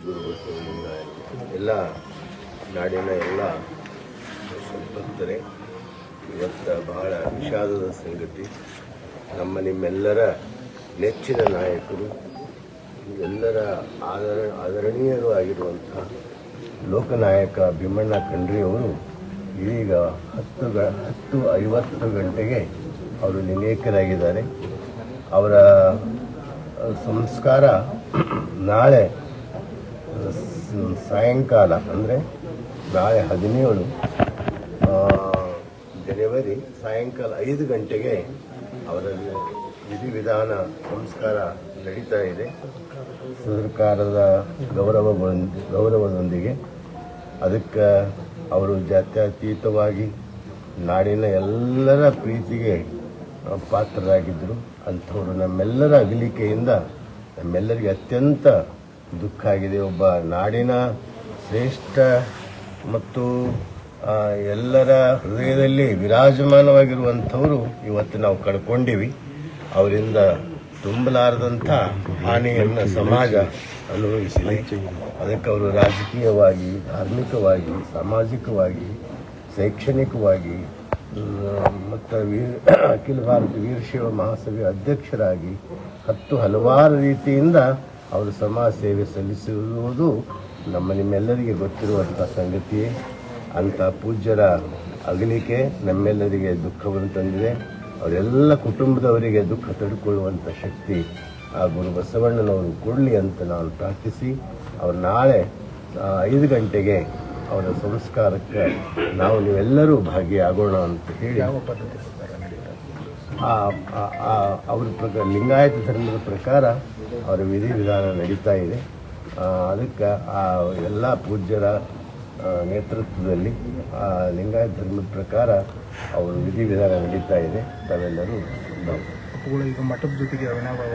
ಗುರು ಬಸವಲಿಂಗಾಯ ಎಲ್ಲ ನಾಡಿನ ಎಲ್ಲ ಭಕ್ತರೇ, ಇವತ್ತು ಬಹಳ ವಿಷಾದದ ಸಂಗತಿ. ನಿಮ್ಮೆಲ್ಲರ ನೆಚ್ಚಿನ ನಾಯಕರು, ಎಲ್ಲರ ಆದರಣೀಯರು ಆಗಿರುವಂತಹ ಲೋಕನಾಯಕ ಭೀಮಣ್ಣ ಖಂಡ್ರೆಯವರು ಇದೀಗ 10:50 ಗಂಟೆಗೆ ಅವರು ಲಿಂಗೈಕ್ಯರಾಗಿದ್ದಾರೆ. ಅವರ ಸಂಸ್ಕಾರ ನಾಳೆ ಸಾಯಂಕಾಲ, ಅಂದರೆ ನಾಳೆ 17 ಜನವರಿ ಸಾಯಂಕಾಲ 5 ಗಂಟೆಗೆ ಅವರ ವಿಧಿವಿಧಾನ ಸಂಸ್ಕಾರ ನಡೀತಾ ಇದೆ. ಸರ್ಕಾರದ ಗೌರವದೊಂದಿಗೆ ಅದಕ್ಕೆ ಅವರು ಜಾತ್ಯತೀತವಾಗಿ ನಾಡಿನ ಎಲ್ಲರ ಪ್ರೀತಿಗೆ ಪಾತ್ರರಾಗಿದ್ದರು. ಅಂಥವರು ನಮ್ಮೆಲ್ಲರ ಅಗಲಿಕೆಯಿಂದ ನಮ್ಮೆಲ್ಲರಿಗೆ ಅತ್ಯಂತ ದುಃಖ ಆಗಿದೆ. ಒಬ್ಬ ನಾಡಿನ ಶ್ರೇಷ್ಠ ಮತ್ತು ಎಲ್ಲರ ಹೃದಯದಲ್ಲಿ ವಿರಾಜಮಾನವಾಗಿರುವಂಥವರು ಇವತ್ತು ನಾವು ಕಳ್ಕೊಂಡಿವಿ. ಅವರಿಂದ ತುಂಬಲಾರದಂಥ ಹಾನಿಯನ್ನು ಸಮಾಜ ಅನುಭವಿಸಿದೆ. ಅದಕ್ಕೆ ಅವರು ರಾಜಕೀಯವಾಗಿ, ಧಾರ್ಮಿಕವಾಗಿ, ಸಾಮಾಜಿಕವಾಗಿ, ಶೈಕ್ಷಣಿಕವಾಗಿ ಮತ್ತು ಅಖಿಲ ಭಾರತ ವೀರಶೈವ ಮಹಾಸಭೆಯ ಅಧ್ಯಕ್ಷರಾಗಿ ಹಲವಾರು ರೀತಿಯಿಂದ ಅವರು ಸಮಾಜ ಸೇವೆ ಸಲ್ಲಿಸಿರುವುದು ನಿಮ್ಮೆಲ್ಲರಿಗೆ ಗೊತ್ತಿರುವಂಥ ಸಂಗತಿಯೇ. ಅಂಥ ಪೂಜ್ಯರ ಅಗಲಿಕೆ ನಮ್ಮೆಲ್ಲರಿಗೆ ದುಃಖವನ್ನು ತಂದಿದೆ. ಅವರೆಲ್ಲ ಕುಟುಂಬದವರಿಗೆ ದುಃಖ ತಡೆದುಕೊಳ್ಳುವಂಥ ಶಕ್ತಿ ಆ ಗುರು ಬಸವಣ್ಣನವರು ಕೊಡಲಿ ಅಂತ ನಾನು ಪ್ರಾರ್ಥಿಸಿ, ಅವರು ನಾಳೆ 5 ಗಂಟೆಗೆ ಅವರ ಸಂಸ್ಕಾರಕ್ಕೆ ನೀವೆಲ್ಲರೂ ಭಾಗಿಯಾಗೋಣ ಅಂತ ಹೇಳಿ, ಅವ್ರ ಪ್ರಕಾರ ಲಿಂಗಾಯತ ಧರ್ಮದ ಪ್ರಕಾರ ಅವರ ವಿಧಿವಿಧಾನ ನಡೀತಾ ಇದೆ. ಅದಕ್ಕೆ ಆ ಎಲ್ಲ ಪೂಜ್ಯರ ನೇತೃತ್ವದಲ್ಲಿ ಲಿಂಗಾಯತ ಧರ್ಮದ ಪ್ರಕಾರ ಅವರು ವಿಧಿವಿಧಾನ ನಡೀತಾ ಇದೆ. ತಾವೆಲ್ಲರೂ ಈಗ ಮಠದ ಜೊತೆಗೆ ಅವಿನಾಭಾವ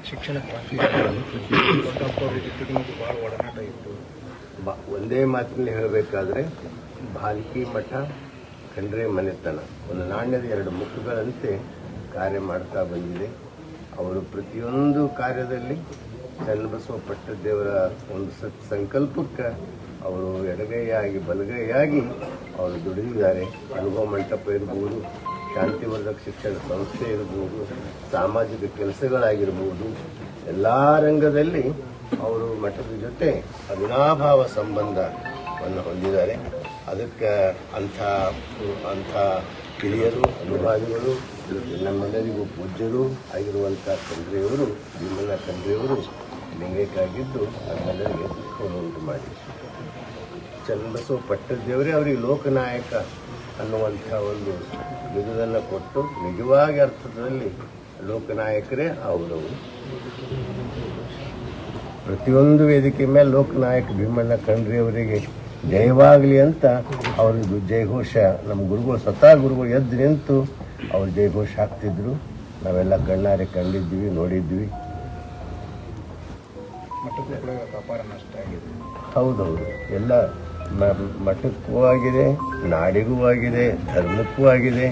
ಶಿಕ್ಷಣ ಕ್ರಾಂತಿ ಭಾಳ ಒಡನಾಟ ಇತ್ತು. ಒಂದೇ ಮಾತಿನಲ್ಲಿ ಹೇಳಬೇಕಾದ್ರೆ ಭಾಲ್ಕಿ ಮಠ, ಖಂಡ್ರೆ ಮನೆತನ ಒಂದು ನಾಣ್ಯದ 2 ಮುಖಗಳಂತೆ ಕಾರ್ಯ ಮಾಡ್ತಾ ಬಂದಿದೆ. ಅವರು ಪ್ರತಿಯೊಂದು ಕಾರ್ಯದಲ್ಲಿ ಚನ್ನಬಸವ ಪಟ್ಟದೇವರ ಒಂದು ಸಂಕಲ್ಪಕ್ಕೆ ಅವರು ಎಡಗೈಯಾಗಿ ಬಲಗೈಯಾಗಿ ಅವರು ದುಡಿದಿದ್ದಾರೆ. ಅನುಭವ ಮಂಟಪ ಇರ್ಬೋದು, ಶಾಂತಿವರ್ಧಕ ಶಿಕ್ಷಣ ಸಂಸ್ಥೆ ಇರ್ಬೋದು, ಸಾಮಾಜಿಕ ಕೆಲಸಗಳಾಗಿರ್ಬೋದು, ಎಲ್ಲ ರಂಗದಲ್ಲಿ ಅವರು ಮಠದ ಜೊತೆ ಅವಿನಾಭಾವ ಸಂಬಂಧವನ್ನು ಹೊಂದಿದ್ದಾರೆ. ಅದಕ್ಕೆ ಅಂಥ ಹಿರಿಯರು, ಅನುಭಾವಿಗಳು, ನಮ್ಮೆಲ್ಲರಿಗೂ ಪೂಜ್ಯರು ಆಗಿರುವಂಥ ಖಂಡ್ರೆಯವರು, ಭೀಮಣ್ಣ ಖಂಡ್ರೆಯವರು ಲಿಂಗೈಕ್ಯರಾಗಿದ್ದು ನಮ್ಮೆಲ್ಲರಿಗೆ ದುಃಖವನ್ನು ಉಂಟು ಮಾಡಿ, ಚನ್ನಬಸವ ಪಟ್ಟದೇವರೇ ಅವರಿಗೆ ಲೋಕನಾಯಕ ಅನ್ನುವಂಥ ಒಂದು ಬಿರುದನ್ನು ಕೊಟ್ಟು ನಿಜವಾಗಿ ಅರ್ಥದಲ್ಲಿ ಲೋಕನಾಯಕರೇ ಅವರವರು. ಪ್ರತಿಯೊಂದು ವೇದಿಕೆ ಮೇಲೆ ಲೋಕನಾಯಕ ಭೀಮಣ್ಣ ಖಂಡ್ರೆಯವರಿಗೆ ಜಯವಾಗಲಿ ಅಂತ ಅವ್ರದ್ದು ಜಯಘೋಷ ನಮ್ಮ ಗುರುಗಳು, ಸ್ವತಃ ಗುರುಗಳು ಎದ್ದು ನಿಂತು ಅವ್ರು ಜಯಘೋಷ ಹಾಕ್ತಿದ್ರು. ನಾವೆಲ್ಲ ಕಣ್ಣಾರೆ ಕಂಡಿದ್ವಿ, ನೋಡಿದ್ವಿ. ಹೌದೌದು, ಎಲ್ಲ ಮಠಕ್ಕೂ ಆಗಿದೆ, ನಾಡಿಗೂ ಆಗಿದೆ, ಧರ್ಮಕ್ಕೂ ಆಗಿದೆ.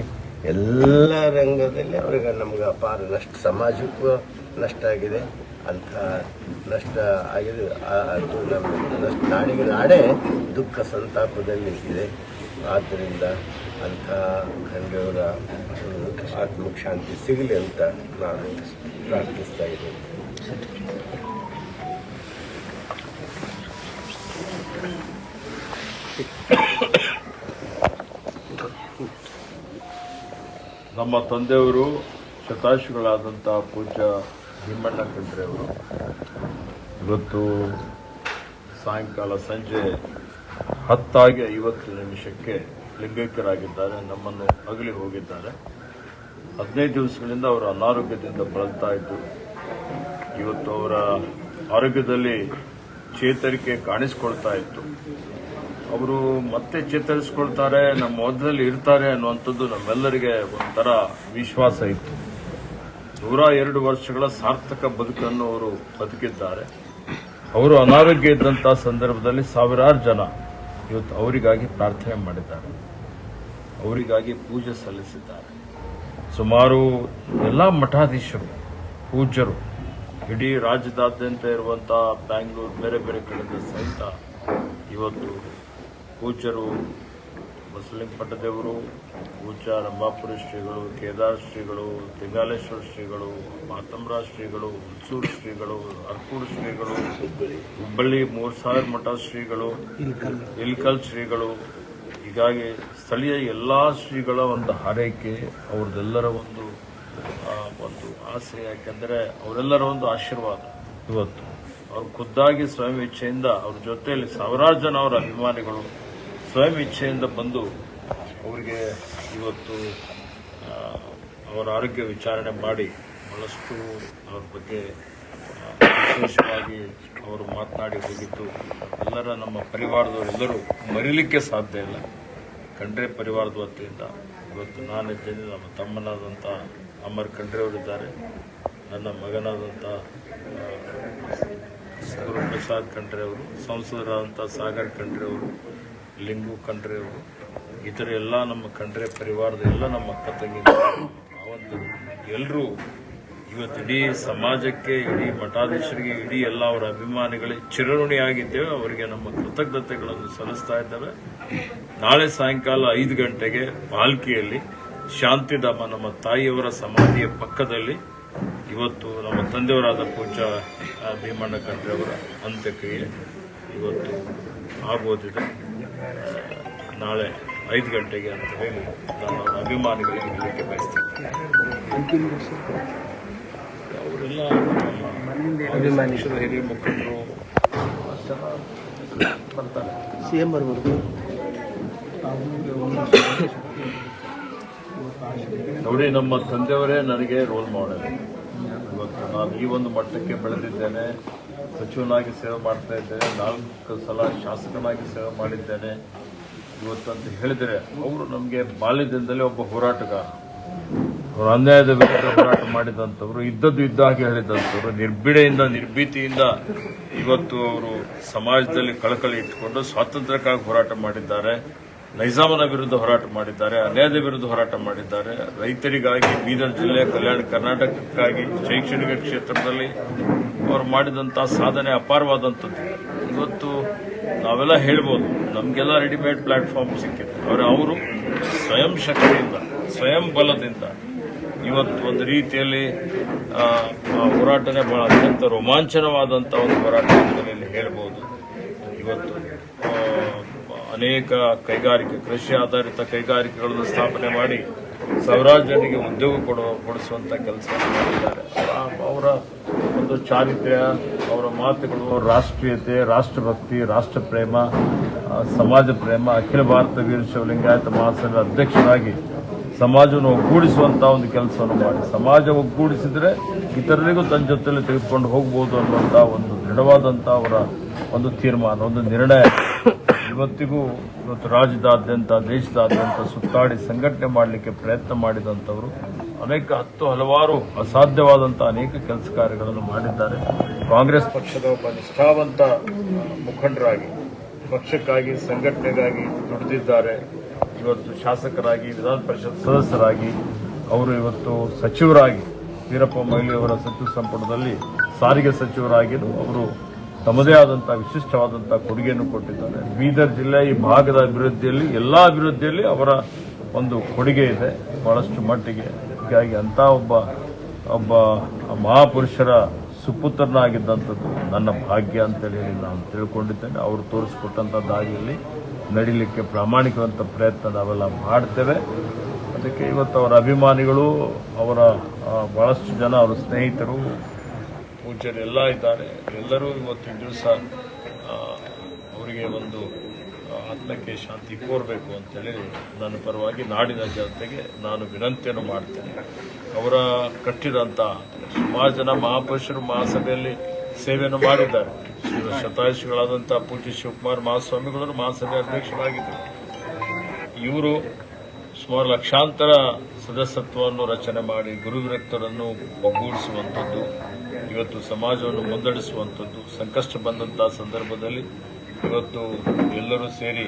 ಎಲ್ಲ ರಂಗದಲ್ಲಿ ಅವ್ರಿಗೆ ನಮ್ಗೆ ಅಪಾರ ನಷ್ಟ, ಸಮಾಜಕ್ಕೂ ನಷ್ಟ ಆಗಿದೆ. ಅಂಥ ನಷ್ಟ ಆಗಿದೆ. ಅದು ನಮ್ಮ ನಾಡಿಗೆ ನಾಡೇ ದುಃಖ ಸಂತಾಪದಲ್ಲಿ ಇದೆ. ಆದ್ದರಿಂದ ಅಂಥ ಖಂಡ್ರೆಯವರ ಆತ್ಮಕ್ಕೆ ಶಾಂತಿ ಸಿಗಲಿ ಅಂತ ನಾನು ಪ್ರಾರ್ಥಿಸ್ತಾ ಇದ್ದೇನೆ. ನಮ್ಮ ತಂದೆಯವರು ಶತಾಯುಷಿಗಳಾದಂಥ ಪೂಜ್ಯ ಭೀಮಣ್ಣ ಖಂಡ್ರೆಯವರು ಇವತ್ತು ಸಾಯಂಕಾಲ ಸಂಜೆ 10:50 ಲಿಂಗೈಕ್ಯರಾಗಿದ್ದಾರೆ. ನಮ್ಮನ್ನು ಅಗಲಿ ಹೋಗಿದ್ದಾರೆ. 15 ದಿವಸಗಳಿಂದ ಅವರು ಅನಾರೋಗ್ಯದಿಂದ ಬಳಲ್ತಾ ಇದ್ದರು. ಇವತ್ತು ಅವರ ಆರೋಗ್ಯದಲ್ಲಿ ಚೇತರಿಕೆ ಕಾಣಿಸಿಕೊಳ್ತಾ ಇತ್ತು. ಅವರು ಮತ್ತೆ ಚೇತರಿಸಿಕೊಳ್ತಾರೆ, ನಮ್ಮ ಮಧ್ಯದಲ್ಲಿ ಇರ್ತಾರೆ ಅನ್ನುವಂಥದ್ದು ನಮ್ಮೆಲ್ಲರಿಗೆ ಒಂಥರ ವಿಶ್ವಾಸ ಇತ್ತು. 102 ವರ್ಷಗಳ ಸಾರ್ಥಕ ಬದುಕನ್ನು ಅವರು ಬದುಕಿದ್ದಾರೆ. ಅವರು ಅನಾರೋಗ್ಯ ಇದ್ದಂತಹ ಸಂದರ್ಭದಲ್ಲಿ ಸಾವಿರಾರು ಜನ ಇವತ್ತು ಅವರಿಗಾಗಿ ಪ್ರಾರ್ಥನೆ ಮಾಡಿದ್ದಾರೆ, ಅವರಿಗಾಗಿ ಪೂಜೆ ಸಲ್ಲಿಸಿದ್ದಾರೆ. ಸುಮಾರು ಎಲ್ಲ ಮಠಾಧೀಶರು, ಪೂಜ್ಯರು ಇಡೀ ರಾಜ್ಯದಾದ್ಯಂತ ಇರುವಂಥ ಬ್ಯಾಂಗ್ಳೂರು ಬೇರೆ ಬೇರೆ ಕಡೆಯಿಂದ ಸಹಿತ ಇವತ್ತು ಪೂಜ್ಯರು ಬಸಲಿಂಗಪಟ್ಟದೇವರು, ಪೂಜ್ಯ ರಂಭಾಪುರಿ ಶ್ರೀಗಳು, ಕೇದಾರ ಶ್ರೀಗಳು, ತಿಂಗಾಲೇಶ್ವರ ಶ್ರೀಗಳು, ಮಾತಂಬರಾಜ ಶ್ರೀಗಳು, ಹುಲ್ಸೂರು ಶ್ರೀಗಳು, ಅರ್ಕೂರು ಶ್ರೀಗಳು, ಹುಬ್ಬಳ್ಳಿ 3000 ಮಠ ಶ್ರೀಗಳು, ಇಲ್ಕಲ್ ಶ್ರೀಗಳು, ಹೀಗಾಗಿ ಸ್ಥಳೀಯ ಎಲ್ಲ ಶ್ರೀಗಳ ಒಂದು ಹಾರೈಕೆ, ಅವ್ರದ್ದೆಲ್ಲರ ಒಂದು ಆಸೆ. ಯಾಕೆಂದರೆ ಅವರೆಲ್ಲರ ಒಂದು ಆಶೀರ್ವಾದ ಇವತ್ತು ಅವ್ರು ಖುದ್ದಾಗಿ ಸ್ವಯಂ ಇಚ್ಛೆಯಿಂದ ಅವ್ರ ಜೊತೆಯಲ್ಲಿ ಸಾವಿರಾರು ಜನ ಅವರ ಅಭಿಮಾನಿಗಳು ಸ್ವಯಂ ಇಚ್ಛೆಯಿಂದ ಬಂದು ಅವರಿಗೆ ಇವತ್ತು ಅವರ ಆರೋಗ್ಯ ವಿಚಾರಣೆ ಮಾಡಿ ಬಹಳಷ್ಟು ಅವ್ರ ಬಗ್ಗೆ ವಿಶೇಷವಾಗಿ ಅವರು ಮಾತನಾಡಿ ಹೋಗಿದ್ದು ಎಲ್ಲರ ನಮ್ಮ ಪರಿವಾರದವರೆಲ್ಲರೂ ಮರೀಲಿಕ್ಕೆ ಸಾಧ್ಯ ಇಲ್ಲ. ಖಂಡ್ರೆ ಪರಿವಾರದ ವತಿಯಿಂದ ಇವತ್ತು ನಾನಿದ್ದೇನೆ, ನಮ್ಮ ತಮ್ಮನಾದಂಥ ಅಮರ್ ಖಂಡ್ರೆಯವರಿದ್ದಾರೆ, ನನ್ನ ಮಗನಾದಂಥ ಗುರುಪ್ರಸಾದ್ ಖಂಡ್ರೆ ಅವರು, ಸಂಸದರಾದಂಥ ಸಾಗರ್ ಖಂಡ್ರೆ ಅವರು, ಲಿಂಗು ಖಂಡ್ರೆ ಅವರು, ಇತರ ಎಲ್ಲ ನಮ್ಮ ಖಂಡ್ರೆ ಪರಿವಾರದ ಎಲ್ಲ ನಮ್ಮ ಅಕ್ಕ ತಂಗಿ ಒಂದು ಎಲ್ಲರೂ ಇವತ್ತು ಇಡೀ ಸಮಾಜಕ್ಕೆ, ಇಡೀ ಮಠಾಧೀಶರಿಗೆ, ಇಡೀ ಎಲ್ಲ ಅವರ ಅಭಿಮಾನಿಗಳಿಗೆ ಚಿರಋಣಿಯಾಗಿದ್ದೇವೆ. ಅವರಿಗೆ ನಮ್ಮ ಕೃತಜ್ಞತೆಗಳನ್ನು ಸಲ್ಲಿಸ್ತಾ ಇದ್ದೇವೆ. ನಾಳೆ ಸಾಯಂಕಾಲ 5 ಗಂಟೆಗೆ ಪಾಲ್ಕಿಯಲ್ಲಿ ಶಾಂತಿಧಾಮ ನಮ್ಮ ತಾಯಿಯವರ ಸಮಾಧಿಯ ಪಕ್ಕದಲ್ಲಿ ಇವತ್ತು ನಮ್ಮ ತಂದೆಯವರಾದ ಪೂಜ್ಯ ಭೀಮಣ್ಣ ಖಂಡ್ರೆ ಅವರ ಅಂತ್ಯಕ್ರಿಯೆ ಇವತ್ತು ಆಗೋದಿದೆ. ನಾಳೆ 5 ಗಂಟೆಗೆ ಅಂತ ಹೇಳಿ ನಾನು ಅಭಿಮಾನಿಗಳಿಗೆ ಹೇಳಲಿಕ್ಕೆ ಬಯಸ್ತೇನೆ. ಅವರೆಲ್ಲ ಹಿರಿಯ ಮುಖಂಡರು ಬರ್ತಾರೆ. ಸಿಎಂ ಬರ್ಬೋದು. ನೋಡಿ, ನಮ್ಮ ತಂದೆಯವರೇ ನನಗೆ ರೋಲ್ ಮಾಡೆಲ್. ಇವತ್ತು ನಾನು ಈ ಒಂದು ಮಟ್ಟಕ್ಕೆ ಬೆಳೆದಿದ್ದೇನೆ, ಸಚಿವನಾಗಿ ಸೇವೆ ಮಾಡ್ತಾ ಇದ್ದೇನೆ, 4 ಸಲ ಶಾಸಕನಾಗಿ ಸೇವೆ ಮಾಡಿದ್ದೇನೆ. ಇವತ್ತಂತ ಹೇಳಿದರೆ ಅವರು ನಮಗೆ ಬಾಲ್ಯದಿಂದಲೇ ಒಬ್ಬ ಹೋರಾಟಗಾರ, ಅವರು ಅನ್ಯಾಯದ ವಿರುದ್ಧ ಹೋರಾಟ ಮಾಡಿದಂಥವ್ರು, ಇದ್ದದ್ದು ಇದ್ದ ಹಾಗೆ ಹೇಳಿದಂಥವ್ರು, ನಿರ್ಭೀಡೆಯಿಂದ ನಿರ್ಭೀತಿಯಿಂದ ಇವತ್ತು ಅವರು ಸಮಾಜದಲ್ಲಿ ಕಳಕಳಿ ಇಟ್ಟುಕೊಂಡು ಸ್ವಾತಂತ್ರ್ಯಕ್ಕಾಗಿ ಹೋರಾಟ ಮಾಡಿದ್ದಾರೆ, ನೈಜಾಮನ ವಿರುದ್ಧ ಹೋರಾಟ ಮಾಡಿದ್ದಾರೆ, ಅನ್ಯಾಯದ ವಿರುದ್ಧ ಹೋರಾಟ ಮಾಡಿದ್ದಾರೆ, ರೈತರಿಗಾಗಿ, ಬೀದರ್ ಜಿಲ್ಲೆ, ಕಲ್ಯಾಣ ಕರ್ನಾಟಕಕ್ಕಾಗಿ, ಶೈಕ್ಷಣಿಕ ಕ್ಷೇತ್ರದಲ್ಲಿ ಅವರು ಮಾಡಿದಂತಹ ಸಾಧನೆ ಅಪಾರವಾದಂಥದ್ದು. ಇವತ್ತು ನಾವೆಲ್ಲ ಹೇಳ್ಬೋದು, ನಮಗೆಲ್ಲ ರೆಡಿಮೇಡ್ ಪ್ಲಾಟ್ಫಾರ್ಮ್ ಸಿಕ್ಕಿದೆ. ಅವರು ಸ್ವಯಂ ಶಕ್ತಿಯಿಂದ, ಸ್ವಯಂ ಬಲದಿಂದ ಇವತ್ತು ಒಂದು ರೀತಿಯಲ್ಲಿ ಹೋರಾಟನೇ ಬಹಳ ಅತ್ಯಂತ ರೋಮಾಂಚನವಾದಂಥ ಒಂದು ಹೋರಾಟ ಅಂತ ಹೇಳ್ಬೋದು. ಇವತ್ತು ಅನೇಕ ಕೈಗಾರಿಕೆ, ಕೃಷಿ ಆಧಾರಿತ ಕೈಗಾರಿಕೆಗಳನ್ನು ಸ್ಥಾಪನೆ ಮಾಡಿ ಸಾವಿರಾರು ಜನರಿಗೆ ಉದ್ಯೋಗ ಕೊಡಿಸುವಂಥ ಕೆಲಸ ಮಾಡಿದ್ದಾರೆ. ಅವರ ಒಂದು ಚಾರಿತ್ರ್ಯ, ಅವರ ಮಾತುಗಳು, ರಾಷ್ಟ್ರೀಯತೆ, ರಾಷ್ಟ್ರಭಕ್ತಿ, ರಾಷ್ಟ್ರ ಪ್ರೇಮ, ಸಮಾಜ ಪ್ರೇಮ, ಅಖಿಲ ಭಾರತ ವೀರಶೈವ ಲಿಂಗಾಯತ ಮಹಾಸಭೆ ಅಧ್ಯಕ್ಷರಾಗಿ ಸಮಾಜವನ್ನು ಒಗ್ಗೂಡಿಸುವಂತಹ ಒಂದು ಕೆಲಸವನ್ನು ಮಾಡಿ, ಸಮಾಜ ಒಗ್ಗೂಡಿಸಿದ್ರೆ ಇತರರಿಗೂ ತನ್ನ ಜೊತೆಯಲ್ಲಿ ತೆಗೆದುಕೊಂಡು ಹೋಗಬಹುದು ಅನ್ನುವಂತಹ ಒಂದು ದೃಢವಾದಂಥ ಅವರ ಒಂದು ತೀರ್ಮಾನ, ಒಂದು ನಿರ್ಣಯ ಇವತ್ತು ರಾಜ್ಯದಾದ್ಯಂತ, ದೇಶದಾದ್ಯಂತ ಸುತ್ತಾಡಿ ಸಂಘಟನೆ ಮಾಡಲಿಕ್ಕೆ ಪ್ರಯತ್ನ ಮಾಡಿದಂಥವರು ಅನೇಕ ಹಲವಾರು ಅಸಾಧ್ಯವಾದಂಥ ಅನೇಕ ಕೆಲಸ ಕಾರ್ಯಗಳನ್ನು ಮಾಡಿದ್ದಾರೆ. ಕಾಂಗ್ರೆಸ್ ಪಕ್ಷದ ಒಬ್ಬ ನಿಷ್ಠಾವಂತ ಮುಖಂಡರಾಗಿ ಪಕ್ಷಕ್ಕಾಗಿ, ಸಂಘಟನೆಗಾಗಿ ದುಡಿದಿದ್ದಾರೆ. ಇವತ್ತು ಶಾಸಕರಾಗಿ, ವಿಧಾನ ಪರಿಷತ್ ಸದಸ್ಯರಾಗಿ, ಅವರು ಇವತ್ತು ಸಚಿವರಾಗಿ, ವೀರಪ್ಪ ಮೊಯ್ಲಿಯವರ ಸಚಿವ ಸಂಪುಟದಲ್ಲಿ ಸಾರಿಗೆ ಸಚಿವರಾಗಿಯೂ ಅವರು ತಮ್ಮದೇ ಆದಂಥ ವಿಶಿಷ್ಟವಾದಂಥ ಕೊಡುಗೆಯನ್ನು ಕೊಟ್ಟಿದ್ದಾರೆ. ಬೀದರ್ ಜಿಲ್ಲೆ ಈ ಭಾಗದ ಅಭಿವೃದ್ಧಿಯಲ್ಲಿ, ಎಲ್ಲ ಅಭಿವೃದ್ಧಿಯಲ್ಲಿ ಅವರ ಒಂದು ಕೊಡುಗೆ ಇದೆ ಬಹಳಷ್ಟು ಮಟ್ಟಿಗೆ. ಹೀಗಾಗಿ ಅಂಥ ಒಬ್ಬ ಮಹಾಪುರುಷರ ಸುಪುತ್ರನಾಗಿದ್ದಂಥದ್ದು ನನ್ನ ಭಾಗ್ಯ ಅಂತೇಳಿ ನಾನು ತಿಳ್ಕೊಂಡಿದ್ದೇನೆ. ಅವರು ತೋರಿಸಿಕೊಟ್ಟಂಥ ದಾರಿಯಲ್ಲಿ ನಡೀಲಿಕ್ಕೆ ಪ್ರಾಮಾಣಿಕವಂತ ಪ್ರಯತ್ನ ನಾವೆಲ್ಲ ಮಾಡ್ತೇವೆ. ಅದಕ್ಕೆ ಇವತ್ತು ಅವರ ಅಭಿಮಾನಿಗಳು, ಅವರ ಬಹಳಷ್ಟು ಜನ, ಅವರ ಸ್ನೇಹಿತರು, ಪೂಜ್ಯರೆಲ್ಲ ಇದ್ದಾರೆ. ಎಲ್ಲರೂ ಇವತ್ತಿನ ದಿವಸ ಅವರಿಗೆ ಒಂದು ಆತ್ಮಕ್ಕೆ ಶಾಂತಿ ಕೋರಬೇಕು ಅಂತೇಳಿ ನನ್ನ ಪರವಾಗಿ ನಾಡಿನ ಜನತೆಗೆ ನಾನು ವಿನಂತಿಯನ್ನು ಮಾಡ್ತೇನೆ. ಅವರ ಕಟ್ಟಿದಂಥ ಸುಮಾರು ಜನ ಮಹಾಪುರುಷರು ಮಹಾಸಭೆಯಲ್ಲಿ ಸೇವೆಯನ್ನು ಮಾಡಿದ್ದಾರೆ. ಶತಾಯುಷಿಗಳಾದಂಥ ಪೂಜ್ಯ ಶಿವಕುಮಾರ ಮಹಾಸ್ವಾಮಿಗಳು ಮಹಾಸಭೆ ಅಧ್ಯಕ್ಷರಾಗಿದ್ದರು. ಇವರು ಸುಮಾರು ಲಕ್ಷಾಂತರ ಸದಸ್ಯತ್ವವನ್ನು ರಚನೆ ಮಾಡಿ ಗುರುವಿರಕ್ತರನ್ನು ಒಗ್ಗೂಡಿಸುವಂಥದ್ದು, ಇವತ್ತು ಸಮಾಜವನ್ನು ಮುನ್ನಡೆಸುವಂಥದ್ದು, ಸಂಕಷ್ಟ ಬಂದಂತಹ ಸಂದರ್ಭದಲ್ಲಿ ಇವತ್ತು ಎಲ್ಲರೂ ಸೇರಿ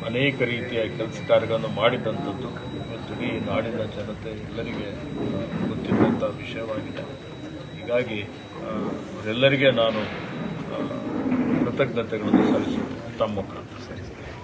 ಅನೇಕ ರೀತಿಯ ಕೆಲಸ ಕಾರ್ಯಗಳನ್ನು ಮಾಡಿದಂಥದ್ದು ಇವತ್ತು ಈ ನಾಡಿನ ಜನತೆ ಎಲ್ಲರಿಗೆ ಗೊತ್ತಿದ್ದಂಥ ವಿಷಯವಾಗಿದೆ. ಹೀಗಾಗಿ ಅವರೆಲ್ಲರಿಗೆ ನಾನು ಕೃತಜ್ಞತೆಗಳನ್ನು ಸಲ್ಲಿಸುತ್ತೇನೆ ತಮ್ಮ ಮುಖಾಂತರ. ಸರಿ ಸರ್.